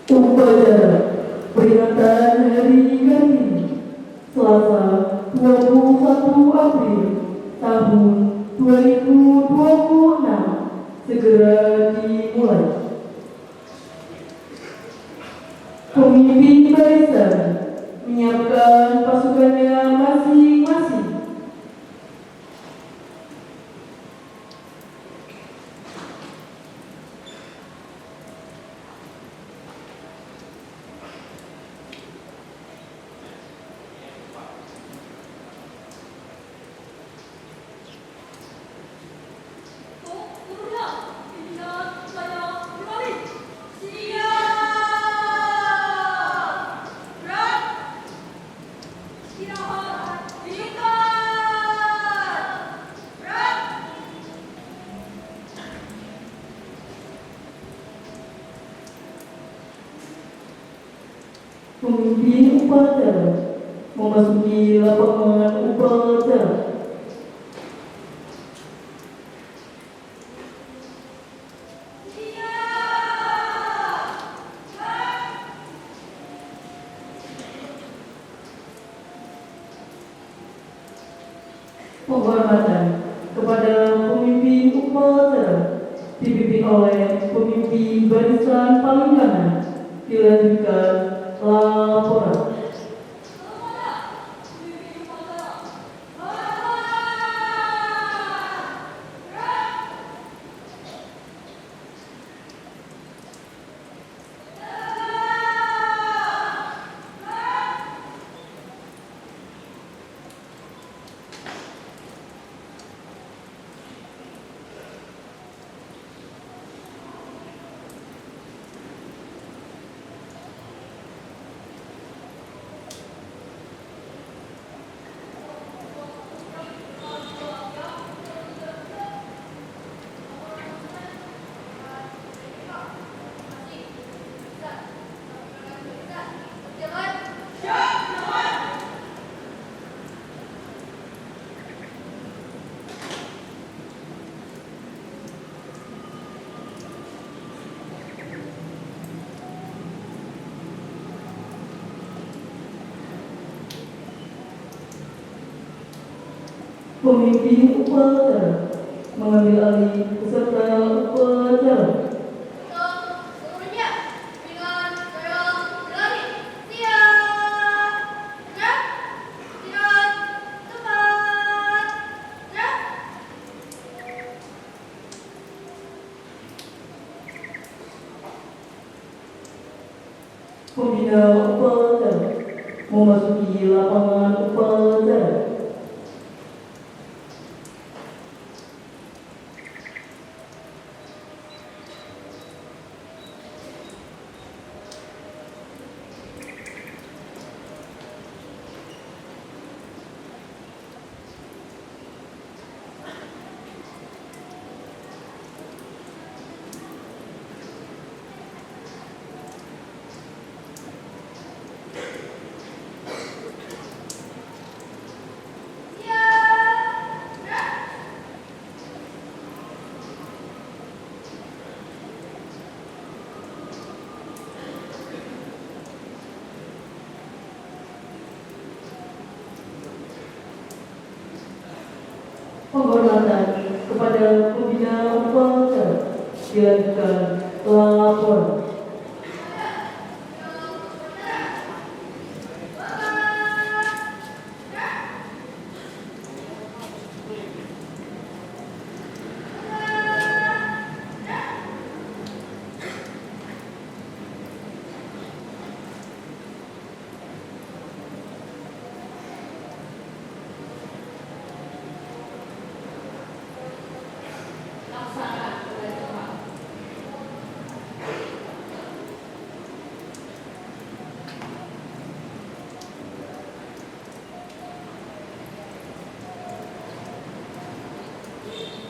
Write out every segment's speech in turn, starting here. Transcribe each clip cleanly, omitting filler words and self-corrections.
Upacara peringatan Hari Kartini Selasa 21 April tahun 2026 segera dimulai. Pemimpin barisan menyiapkan pasukannya masing-masing. Pemimpin upacara memasuki lapangan upacara. Penghormatan kepada pemimpin upacara dipimpin oleh pemimpin barisan paling kanan. Dilanjutkan laporan. Pemimpin upacara mengambil alih peserta upacara. Pembina upacara memasuki lapangan upacara. Penghormatan kepada pembina upacara. Dilanjutkan laporan.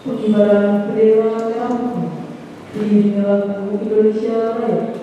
Pengibaran bendera merah putih diiringi lagu Indonesia Raya.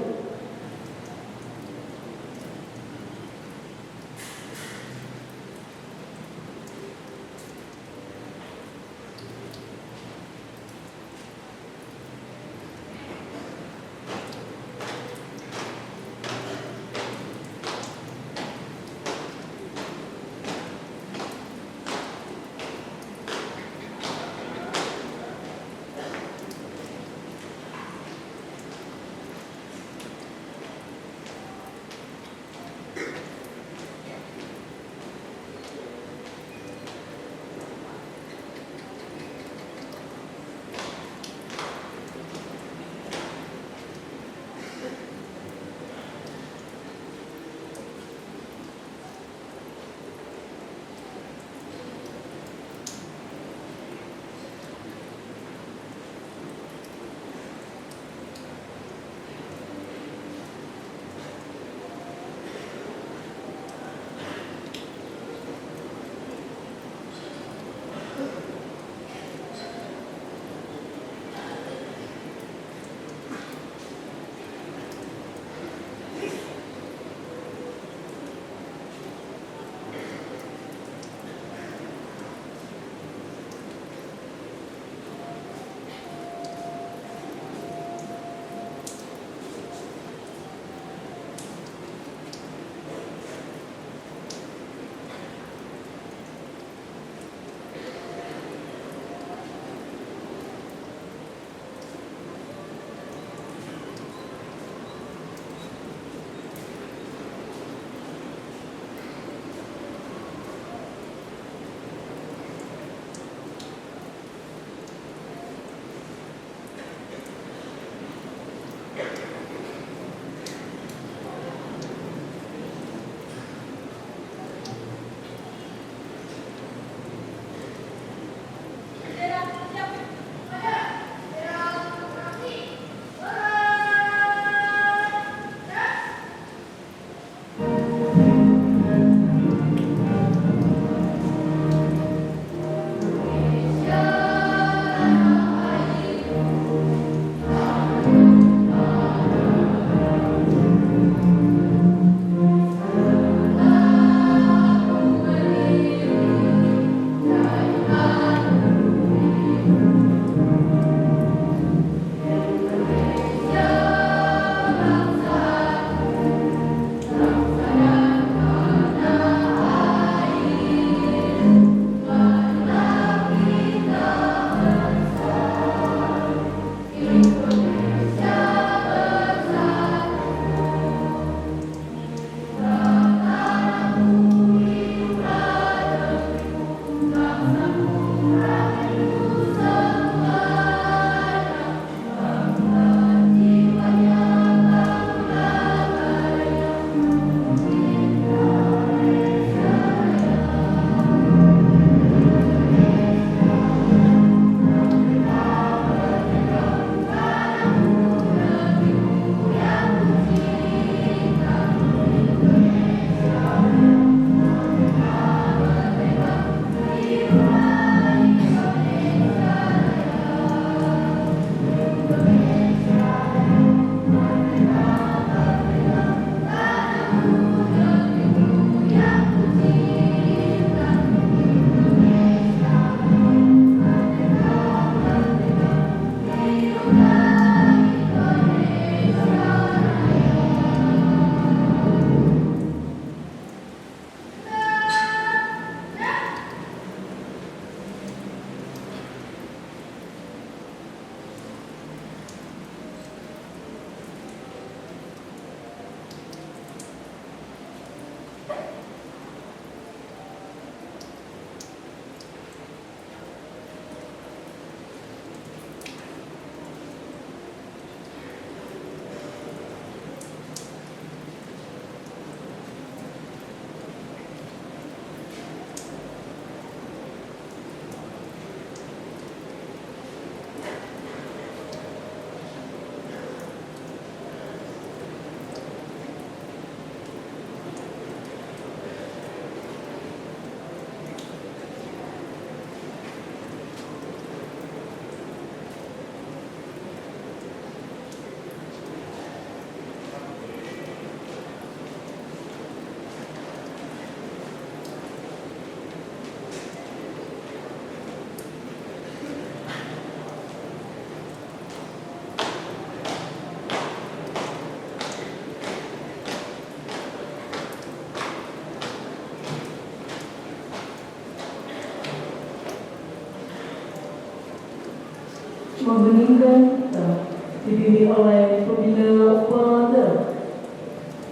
membeningkan kita, dibimbing oleh pembina Upada.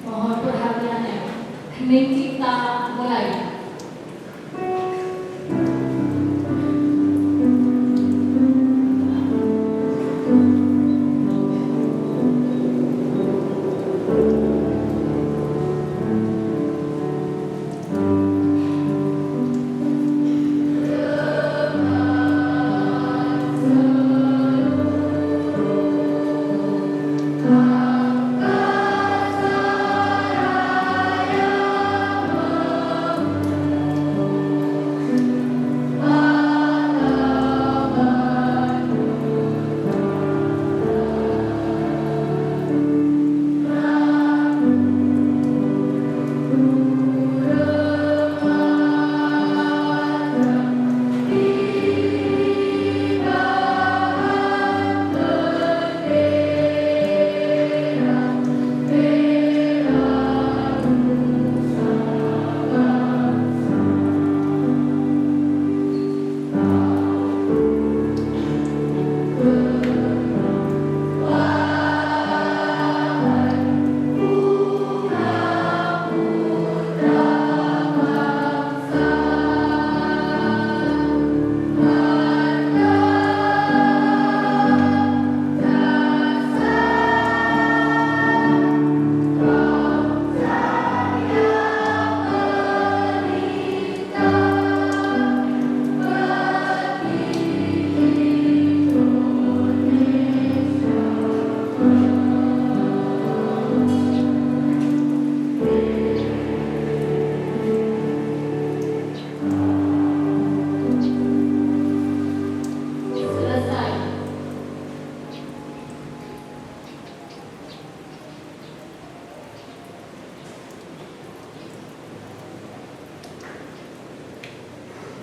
Mohon perhatiannya. Hening cipta mulai.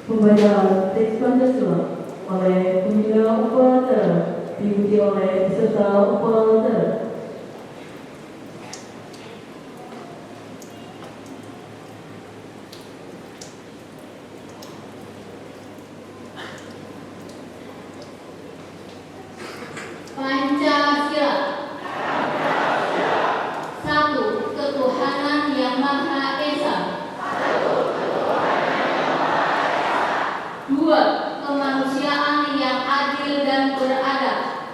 Pembacaan teks Pancasila oleh pembina Upada, diikuti oleh peserta Upada. Pancasila. Satu, ketuhanan yang Maha Esa. Dua, kemanusiaan yang adil dan beradab.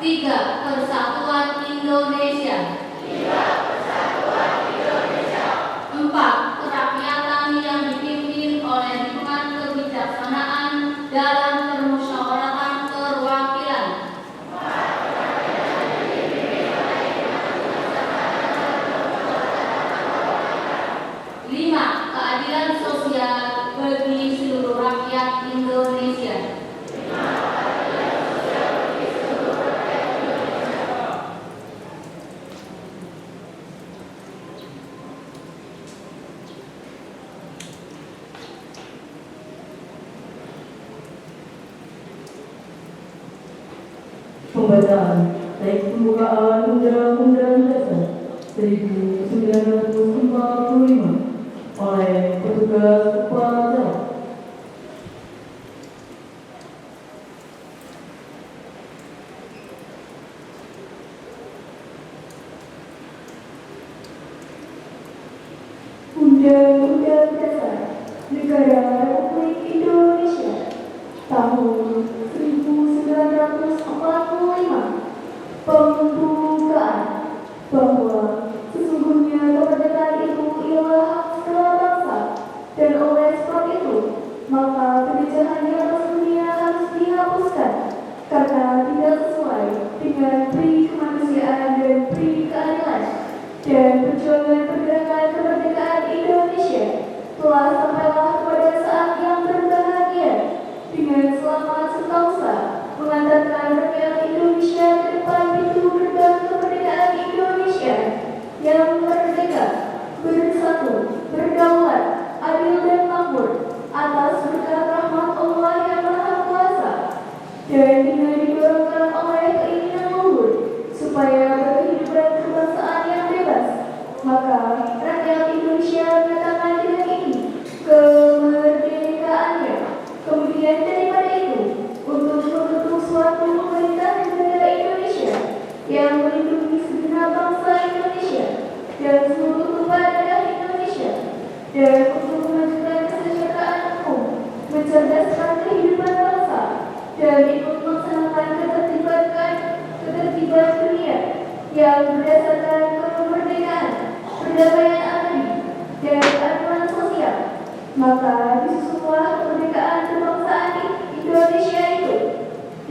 Tiga, persatuan Indonesia. Empat, kerakyatan yang dipimpin oleh hikmat kebijaksanaan dalam permusyawaratan perwakilan. Lima, keadilan sosial bagi seluruh rakyat Indonesia. Pembacaan teks pembukaan Undang-Undang Dasar 1945 oleh petugas Upada. Undang-Undang Dasar Negara Republik Indonesia tahun 1945 pembukaan bahwa sesungguhnya kemerdekaan itu ialah hak segala bangsa, dan oleh sebab itu maka penjajahan di atas dunia harus dihapuskan karena tidak sesuai dengan pri kemanusiaan dan pri keadilan, dan perjuangan pergerakan kemerdekaan Indonesia telah sampailah kepada saat yang berbahagia dengan selamat setausa mengantarkan rakyat Indonesia ke depan pintu gerbang kemerdekaan Indonesia yang merdeka, bersatu, berdaulat, adil dan makmur atas berkat rahmat Allah yang Maha Kuasa, dan dengan didorongkan oleh keinginan luhur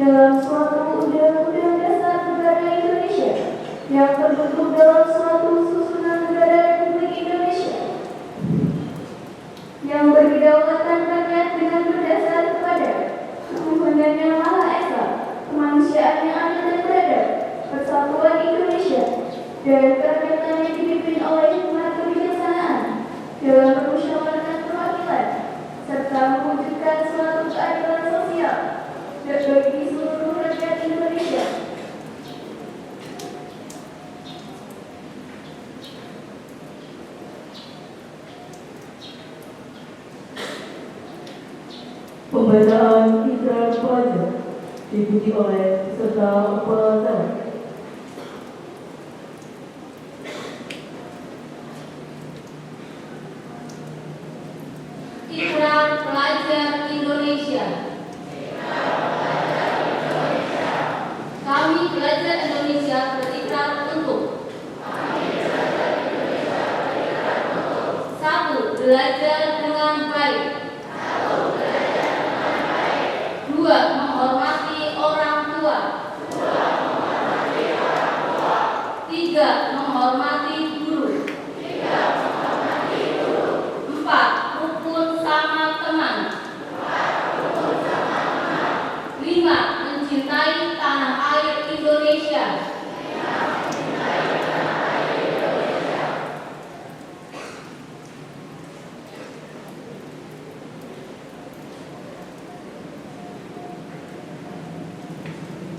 dalam suatu undang-undang dasar negara Indonesia yang terbentuk dalam suatu susunan negara Republik Indonesia yang berkedaulatan rakyat dengan berdasar kepada Tuhan Yang Maha Esa, kemanusiaan yang adil dan beradab, persatuan Indonesia, dan kerakyatan yang dipimpin oleh hikmat kebijaksanaan dalam permusyawaratan perwakilan, serta mewujudkan suatu keadilan sosial bagi seluruh rakyat Indonesia. Pembacaan ikrar pelajar diikuti oleh peserta upacara. Ikrar Pelajar Indonesia. Kami pelajar Indonesia berikrar untuk: 1. Belajar dengan baik. 2. Menghormati orang tua. 3. Menghormati guru. 4. Rukun sama teman. 5. Mencintai tanah air Indonesia.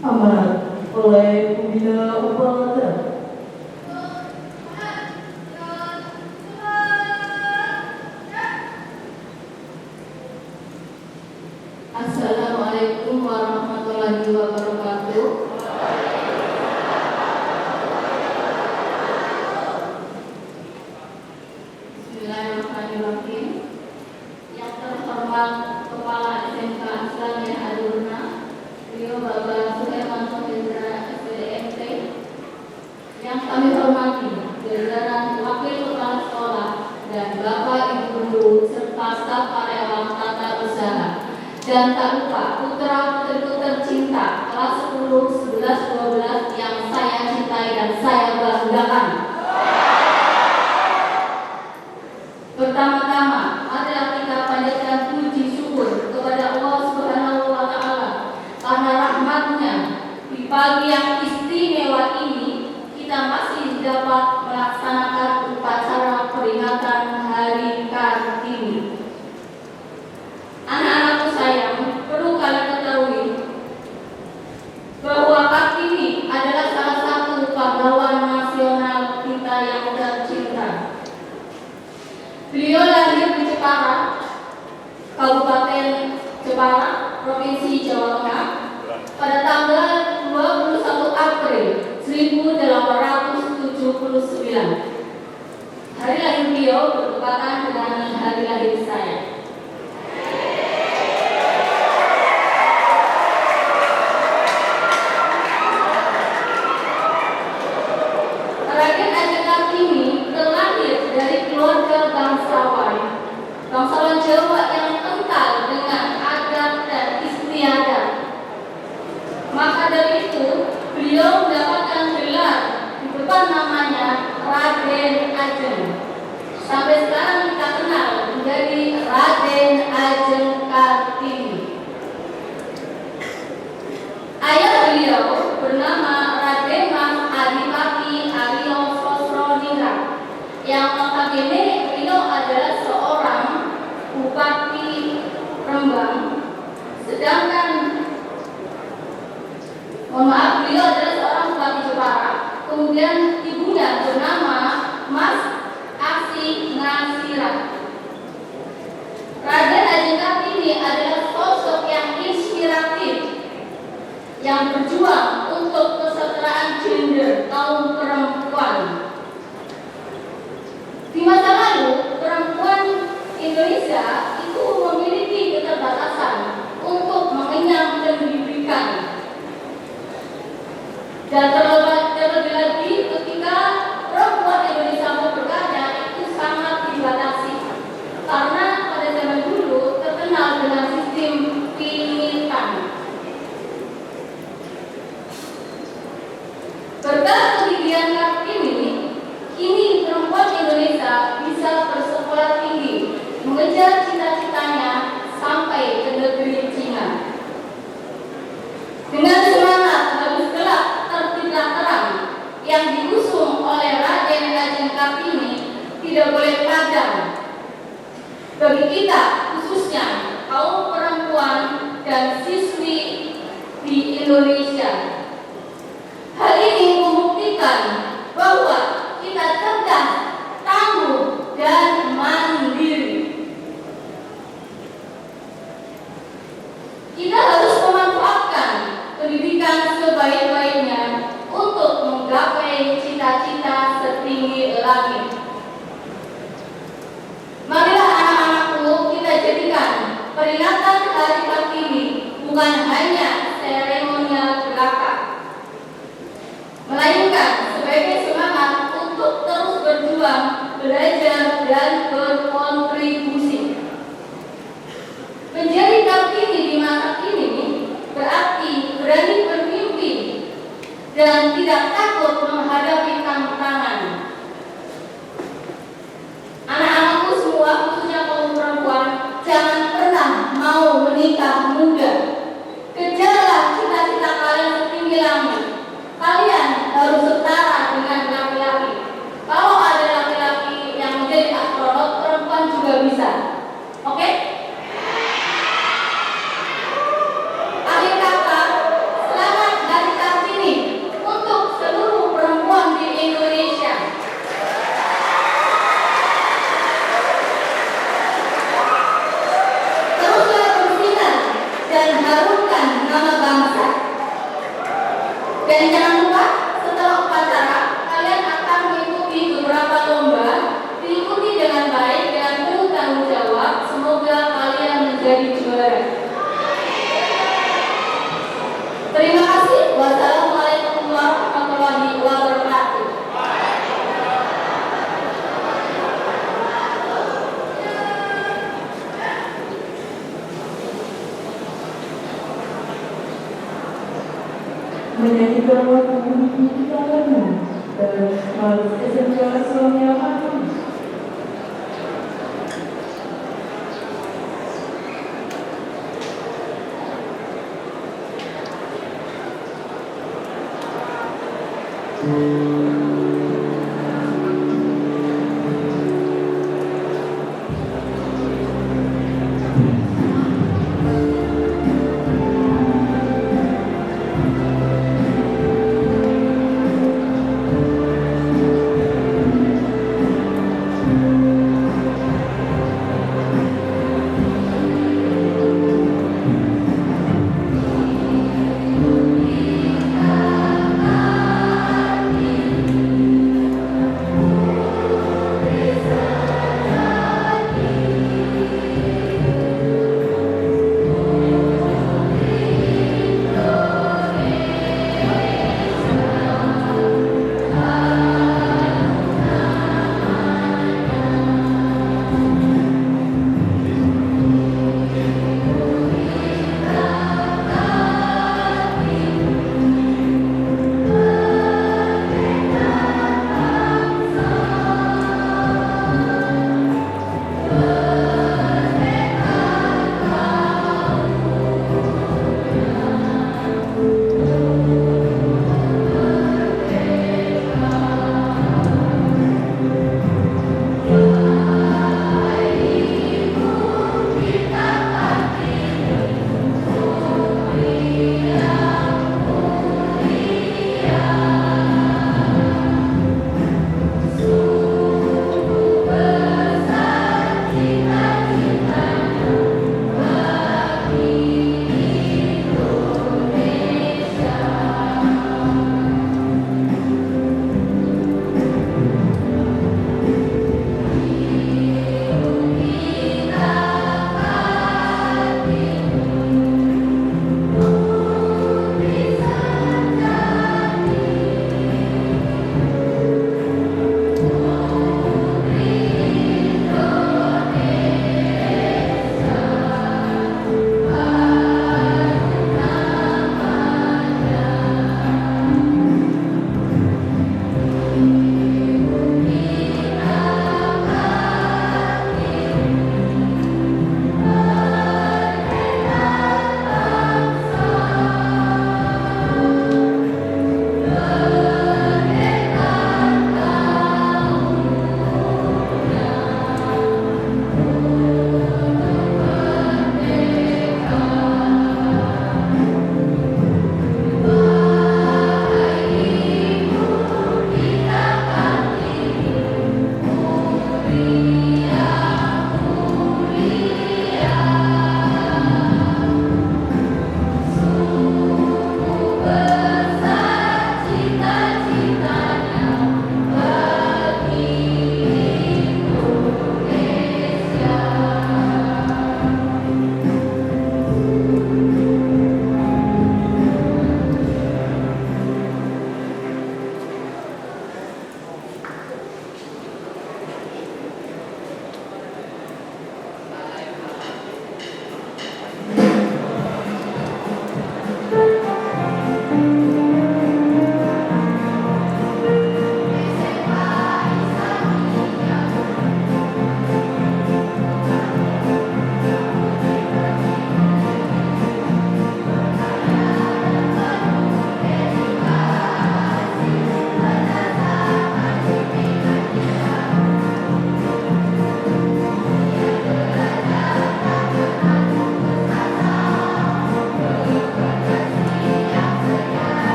Amanat oleh pembina upacara. Assalamualaikum warahmatullahi wabarakatuh. Bismillahirrahmanirrahim. Yang terhormat Kepala SMK Islamiyah Adurna, beliau Bapak Suhermanto Hendra SPDMT. Yang kami hormati jajaran Wakil Kepala Sekolah dan Bapak Ibu Guru serta staf karyawan tata usaha. Dan tak lupa putra-putriku tercinta kelas 10, 11, 12 yang saya cintai dan saya banggakan. Pertama-tama, marilah kita panjatkan puji syukur kepada Allah Subhanahu wa Ta'ala karena rahmat-Nya di pagi yang istimewa ini kita masih dapat melaksanakan upacara peringatan Hari Kartini. Anak-anakku sayang, perlu kalian ketahui bahwa Kartini adalah salah satu pahlawan nasional kita yang tercinta. Beliau lahir di Jepara, Kabupaten Jepara, Provinsi Jawa Tengah, pada tanggal 21 April 1879. Hari lahir beliau bertepatan dengan hari lahir saya. Raden Ajeng Kartini terlahir dari keluarga bangsawan Jawa yang kental dengan adat dan istiadat. Maka dari itu, beliau mendapatkan gelar di depan namanya Raden Ajeng. Sampai sekarang kita kenal menjadi Raden Ajeng Kartini. Ayah beliau bernama Raden Mas Adipati Aryo Sosroningrat, yang notabene beliau adalah seorang Bupati Rembang, sedangkan beliau adalah seorang Bupati Jepara. Kemudian ibunya bernama Mas Asih Ngasirat. Raden Ajeng Kartini adalah sosok yang inspiratif yang berjuang untuk kesetaraan gender kaum perempuan. Di masa lalu, perempuan Indonesia itu memiliki keterbatasan untuk mengenyam pendidikan. Dan terlebih lagi ketika perempuan Indonesia mau berkarya itu sangat dibatasi, karena pada zaman dulu terkenal dengan sistem pilihan. Indonesia. Hal ini membuktikan bahwa kita cerdas, tangguh, dan mandiri. Kita harus memanfaatkan pendidikan sebaik-baiknya untuk menggapai cita-cita setinggi langit. Marilah anak-anakku, kita jadikan peringatan Hari Kartini bukan hanya seremonial belaka, melainkan sebagai semangat untuk terus berjuang, belajar, dan berkontribusi. Menjadi Kartini di masa kini berarti berani bermimpi dan tidak takut menghadapi tantangan. Anak-anakku semua, khususnya kaum perempuan, jangan pernah mau menikah muda. Kejarlah cita-cita kalian setinggi langit. Kalian harus setara dengan laki-laki. Kalau ada laki-laki yang menjadi astronot, perempuan juga bisa. Oke? Akhir kata, selamat Hari Kartini untuk seluruh perempuan di Indonesia. Teruslah bersinar dan harumkan nama bangsa. Dan jangan lupa, setelah upacara, kalian akan mengikuti beberapa lomba. Diikuti dengan baik dan penuh tanggung jawab. Semoga kalian menjadi juara. Terima kasih. Wassalamualaikum warahmatullahi wabarakatuh. Menyanyikan lagu Bumi Kita Karena dan Harus SMK Sonia Hakim. Kita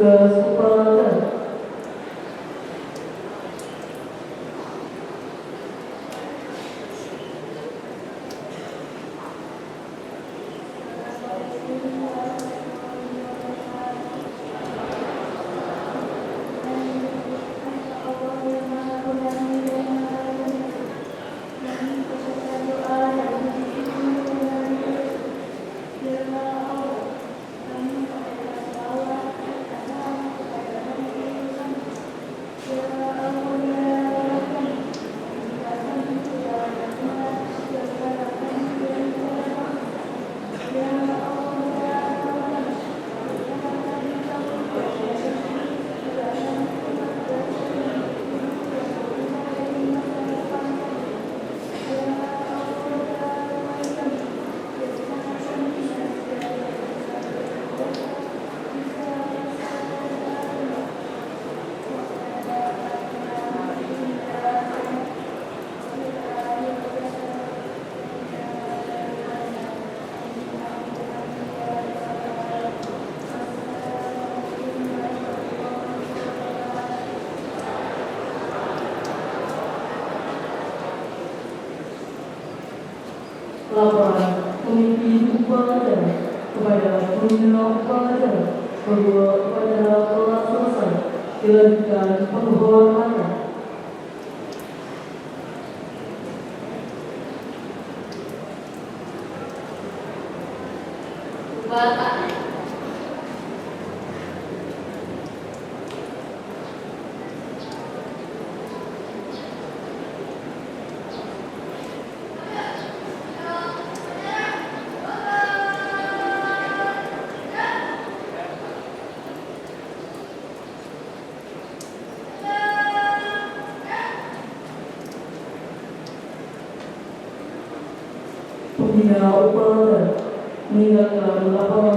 tugas upacara. Laporan pemimpin upacara kepada pembina upacara bahwa upacara telah selesai. Dilanjutkan penghormatan. Bapak Pembina upacara meninggalkan lapangan